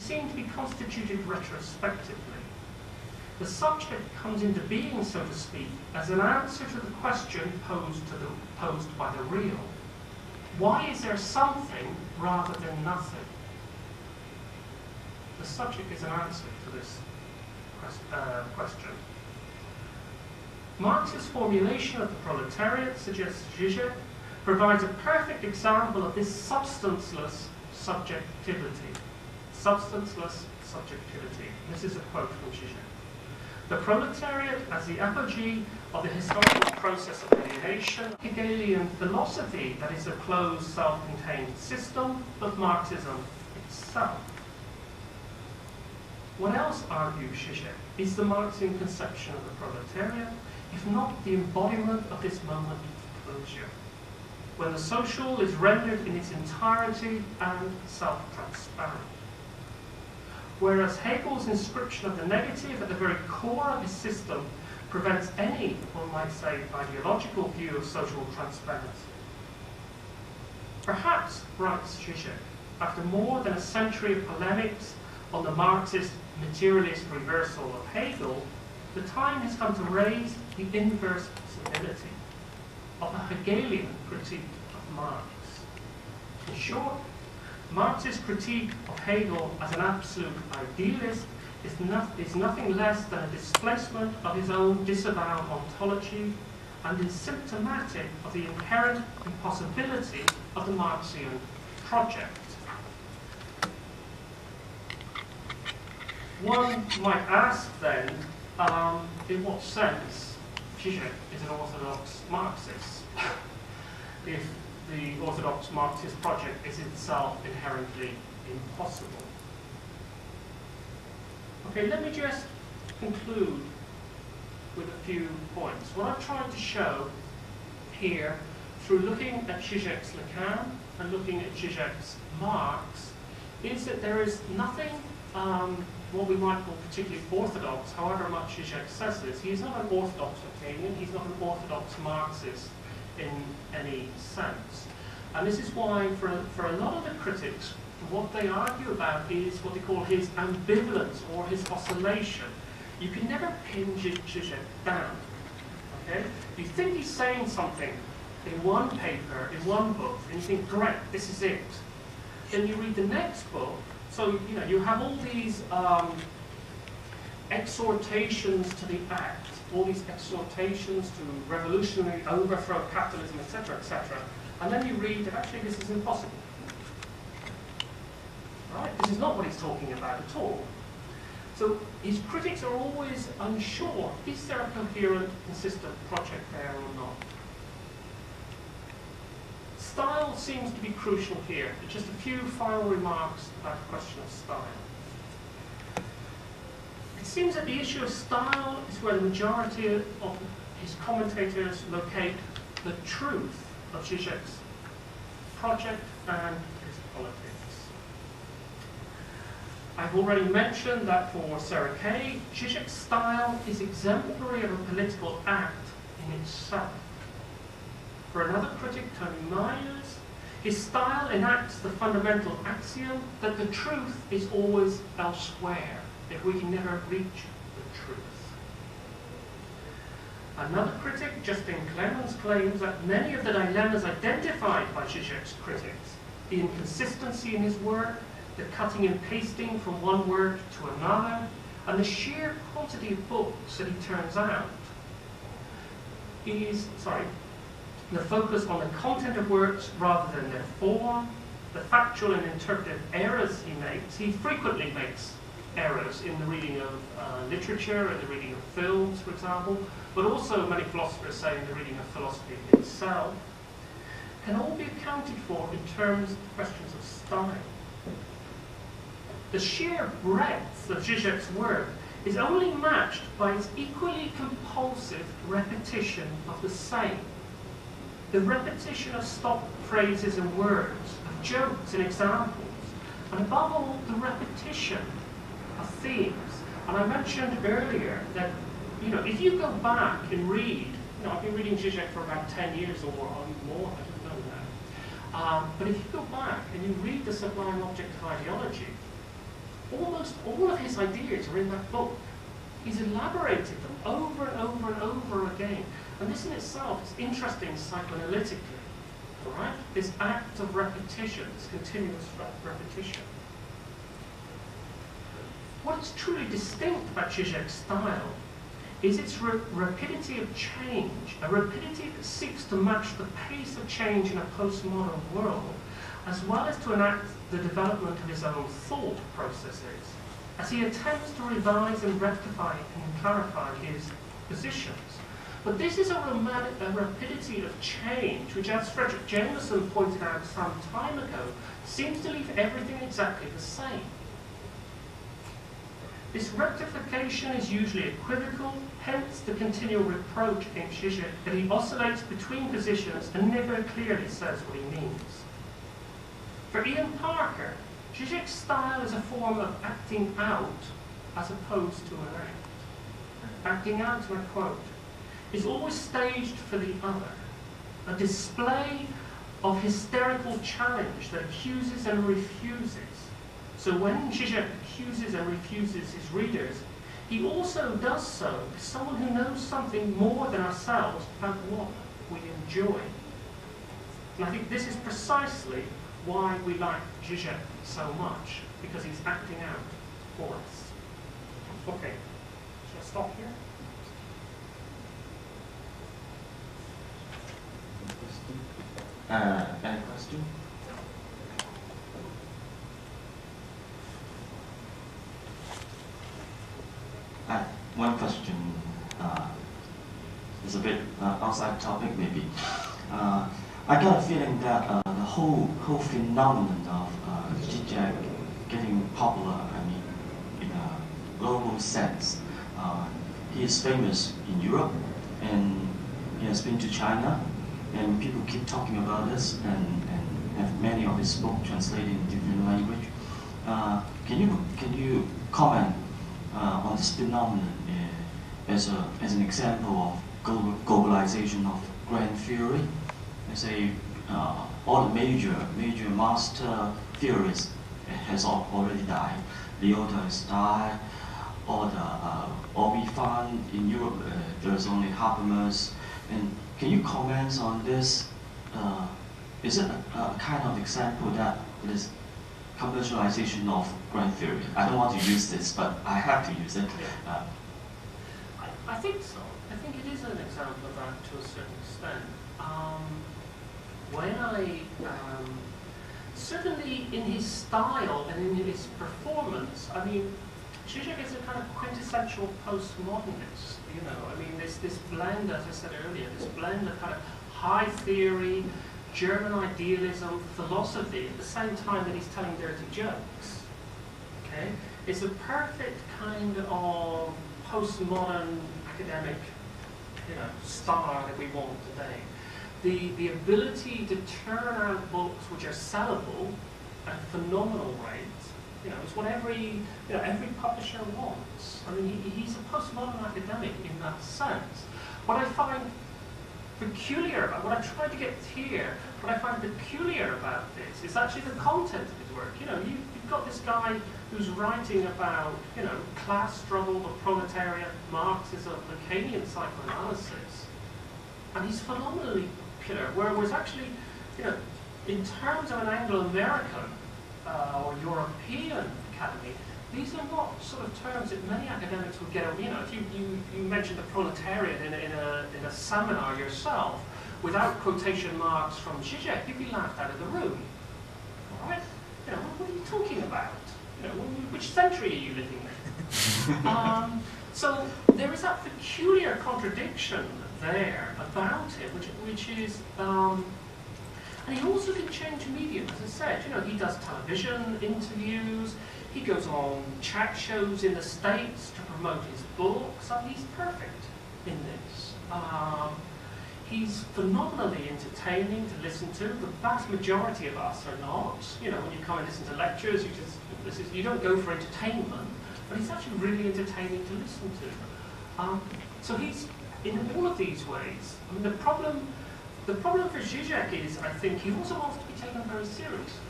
seem to be constituted retrospectively. The subject comes into being, so to speak, as an answer to the question posed by the real. Why is there something rather than nothing? The subject is an answer to this question. Marx's formulation of the proletariat, suggests Zizek, provides a perfect example of this substanceless subjectivity. Substanceless subjectivity. This is a quote from Zizek. The proletariat as the apogee of the historical process of alienation, Hegelian philosophy that is a closed, self-contained system of Marxism itself. What else, argues Zizek, is the Marxian conception of the proletariat, if not the embodiment of this moment of closure, when the social is rendered in its entirety and self-transparent? Whereas Hegel's inscription of the negative at the very core of his system prevents any, one might say, ideological view of social transparency. Perhaps, writes Zizek, after more than a century of polemics on the Marxist materialist reversal of Hegel, the time has come to raise the inverse possibility of a Hegelian critique of Marx. In short, Marx's critique of Hegel as an absolute idealist is nothing less than a displacement of his own disavowed ontology and is symptomatic of the inherent impossibility of the Marxian project. One might ask then, in what sense Zizek is an orthodox Marxist, if the orthodox Marxist project is itself inherently impossible. Okay, let me just conclude with a few points. What I've tried to show here, through looking at Zizek's Lacan and looking at Zizek's Marx, is that there is nothing what we might call particularly orthodox, however much Zizek says this. He's not an orthodox Lacanian, he's not an orthodox Marxist in any sense. And this is why, for a lot of the critics, what they argue about is what they call his ambivalence or his oscillation. You can never pin Zizek down. Okay? You think he's saying something in one paper, in one book, and you think, great, this is it. Then you read the next book, so you have all these exhortations to the act, all these exhortations to revolutionary overthrow capitalism, etc., etc. And then you read that actually this is impossible. Right? This is not what he's talking about at all. So his critics are always unsure, is there a coherent, consistent project there or not? Style seems to be crucial here. Just a few final remarks about the question of style. It seems that the issue of style is where the majority of his commentators locate the truth of Zizek's project and his politics. I've already mentioned that for Sarah Kay, Zizek's style is exemplary of a political act in itself. For another critic, Tony Myers, his style enacts the fundamental axiom that the truth is always elsewhere, if we can never reach the truth. Another critic, Justin Clemens, claims that many of the dilemmas identified by Zizek's critics, the inconsistency in his work, the cutting and pasting from one work to another, and the sheer quantity of books that he turns out, the focus on the content of works rather than their form, the factual and interpretive errors he makes. He frequently makes errors in the reading of literature and the reading of films, for example, but also many philosophers say in the reading of philosophy itself, can all be accounted for in terms of questions of style. The sheer breadth of Zizek's work is only matched by its equally compulsive repetition of the same. The repetition of stock phrases and words, of jokes and examples, and above all, the repetition of themes. And I mentioned earlier that, if you go back and read, I've been reading Zizek for about 10 years or more, I don't know now. But if you go back and you read the Sublime Object of Ideology, all almost all of his ideas are in that book. He's elaborated them over and over and over again. And this in itself is interesting psychoanalytically, all right? This act of repetition, this continuous repetition. What is truly distinct about Zizek's style is its rapidity of change, a rapidity that seeks to match the pace of change in a postmodern world, as well as to enact the development of his own thought processes, as he attempts to revise and rectify and clarify his positions. But this is a rapidity of change, which, as Frederick Jameson pointed out some time ago, seems to leave everything exactly the same. This rectification is usually equivocal, hence the continual reproach against Zizek that he oscillates between positions and never clearly says what he means. For Ian Parker, Zizek's style is a form of acting out as opposed to an act. Acting out, and I quote, is always staged for the other, a display of hysterical challenge that accuses and refuses. So when Zizek accuses and refuses his readers, he also does so as someone who knows something more than ourselves about what we enjoy. And I think this is precisely why we like Zizek so much, because he's acting out for us. Okay, shall I stop here? Any question? One question is a bit outside topic, maybe. I got a feeling that the whole phenomenon of Zizek getting popular, I mean, in a global sense, he is famous in Europe, and he has been to China, and people keep talking about this, and have many of his books translated in different language. Can you comment on this phenomenon as an example of globalization of grand theory? Let's say all the major master theorists has already died. Lyotard has died. All we found in Europe, there's only Habermas. And can you comment on this? Is it a kind of example that this commercialization of grand theory? I don't want to use this, but I have to use it. I think so. I think it is an example of that to a certain extent. Certainly in his style and in his performance, I mean, Zizek is a kind of quintessential postmodernist. You know, I mean, this blend, as I said earlier, this blend of kind of high theory, German idealism, philosophy, at the same time that he's telling dirty jokes. Okay, it's a perfect kind of postmodern academic, style that we want today. The ability to turn out books which are sellable at phenomenal rates, is what every publisher wants. I mean, he's a postmodern academic in that sense. What I find peculiar about what I tried to get here, what I find peculiar about this is actually the content of his work. You've got this guy who's writing about, class struggle, the proletariat, Marxism, Lacanian psychoanalysis, and he's phenomenally popular. Whereas actually, in terms of an Anglo-American or European academy, these are not sort of terms that many academics would get. If you mentioned the proletariat in a seminar yourself, without quotation marks from Zizek, you'd be laughed out of the room. All right? What are you talking about? Which century are you living in? So there is that peculiar contradiction there about him, which is. And he also can change medium, as I said. He does television interviews. He goes on chat shows in the States to promote his books. I mean, he's perfect in this. He's phenomenally entertaining to listen to. The vast majority of us are not. When you come and listen to lectures, you don't go for entertainment, but he's actually really entertaining to listen to. So he's, in all of these ways, I mean, the problem for Zizek is, I think, he also wants to be taken very seriously.